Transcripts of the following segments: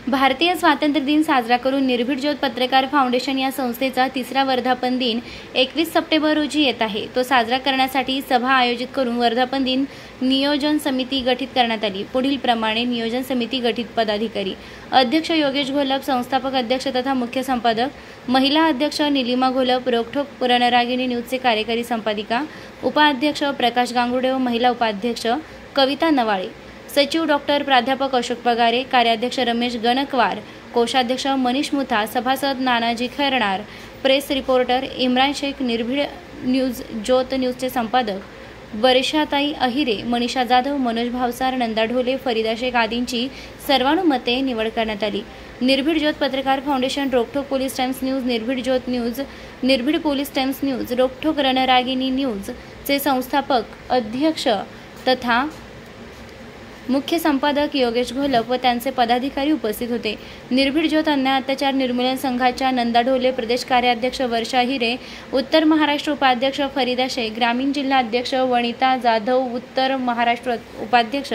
भारतीय स्वातंत्र्य दिन साजरा करून निर्भीड ज्योत पत्रकार फाउंडेशन या संस्थेचा तिसरा वर्धापन दिन 21 सप्टेंबर रोजी येत आहे। तो साजरा करण्यासाठी सभा आयोजित करून वर्धापन दिन नियोजन समिती गठीत करण्यात आली। पुढील प्रमाणे नियोजन समिती गठीत पदाधिकारी: अध्यक्ष योगेश घोलप, संस्थापक अध्यक्ष तथा मुख्य संपादक; महिला अध्यक्ष निलिमा घोलप, रोखठोक रणरागिणी न्यूजचे कार्यकारी संपादिका; उपाध्यक्ष प्रकाश गांगुर्डे व महिला उपाध्यक्ष कविता नवाळे; सचिव डॉक्टर प्राध्यापक अशोक पगारे; कार्याध्यक्ष रमेश गणकवार; कोषाध्यक्ष मनीष मुथा; सभासद नानाजी खैरनार; प्रेस रिपोर्टर इम्रान शेख; निर्भीड न्यूज ज्योत न्यूजचे संपादक वर्षाताई अहिरे; मनीषा जाधव; मनोज भावसार; नंदा ढोले; फरीदा शेख आदींची सर्वानुमते निवड करण्यात आली। निर्भीड ज्योत पत्रकार फाउंडेशन, रोखठोक पोलीस टाइम्स न्यूज, निर्भीड ज्योत न्यूज, निर्भीड पोलीस टाइम्स न्यूज, रोखठोक रणरागिणी न्यूज चे संस्थापक अध्यक्ष तथा मुख्य संपादक योगेश घोलप व त्यांचे पदाधिकारी उपस्थित होते। निर्भीड ज्योत अन्याय अत्याचार निर्मूलन संघाच्या नंदा ढोले, प्रदेश कार्याध्यक्ष वर्षा हिरे, उत्तर महाराष्ट्र उपाध्यक्ष फरीदा शेख, ग्रामीण जिल्हा अध्यक्ष वनिता जाधव, उत्तर महाराष्ट्र उपाध्यक्ष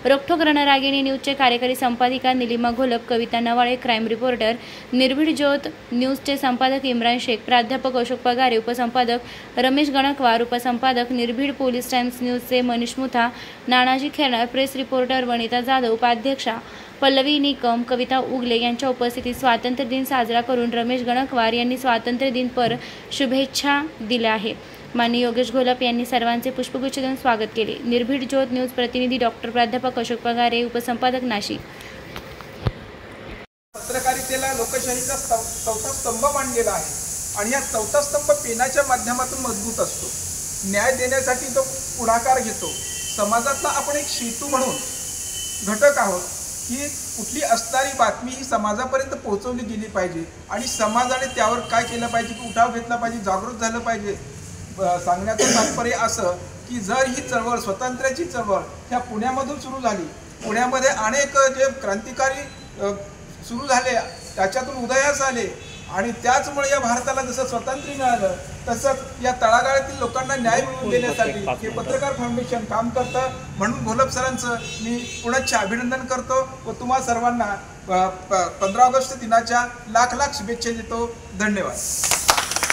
रोखठोक रणरागिणी न्यूजचे कार्यकारी संपादिका निलिमा घोलप, कविता नवाळे, क्राईम रिपोर्टर निर्भीड ज्योत न्यूजचे संपादक इम्रान शेख, प्राध्यापक अशोक पगारे, उपसंपादक रमेश गणकवार, उपसंपादक निर्भीड पोलीस टाइम्स न्यूजचे मनीष मुथा, नानाजी खैरनार, प्रेस रिपोर्टर वनिता जाधव, उपाध्यक्षा पल्लवी निकम, कविता उगले यांच्या उपस्थितीत स्वातंत्र्य दिन साजरा करून रमेश गणकवार यांनी स्वातंत्र्य दिन पर शुभेच्छा दिल्या आहे। माननीय योगेश घोलप यांनी सर्वांचे पुष्पगुच्छ देऊन स्वागत केले। निर्भीड ज्योत न्यूज प्रतिनिधी डॉक्टर प्राध्यापक अशोक पगारे, उपसंपादक नाशिक। पत्रकारितेला लोकशाहीचा चौथा स्तंभ मानलेला आहे आणि या चौथा स्तंभ पेनाच्या माध्यमातून मजबूत असतो। न्याय देण्यासाठी तो पुढाकार घेतो। समाजातला आपण एक सेतू म्हणून घटक आहोत की कुठली असणारी बातमी ही समाजापर्यंत पोहोचवली गेली पाहिजे आणि समाजाने त्यावर काय केलं पाहिजे की उठाव घेतला पाहिजे, जागृत झालं पाहिजे। सांगण्याचं तात्पर्य असं की जर ही चळवळ, स्वातंत्र्याची चळवळ ह्या पुण्यामधून सुरू झाली, पुण्यामध्ये अनेक जे क्रांतिकारी सुरू झाले त्याच्यातून उदयास आले आणि त्याचमुळे या भारताला जसं स्वातंत्र्य मिळालं तसंच या तळागाळातील लोकांना न्याय मिळवून देण्यासाठी हे पत्रकार फाउंडेशन काम करतं। म्हणून घोलप सरांचं मी पुनश्च अभिनंदन करतो व तुम्हा सर्वांना 15 ऑगस्ट दिनाच्या लाख लाख शुभेच्छा देतो। धन्यवाद।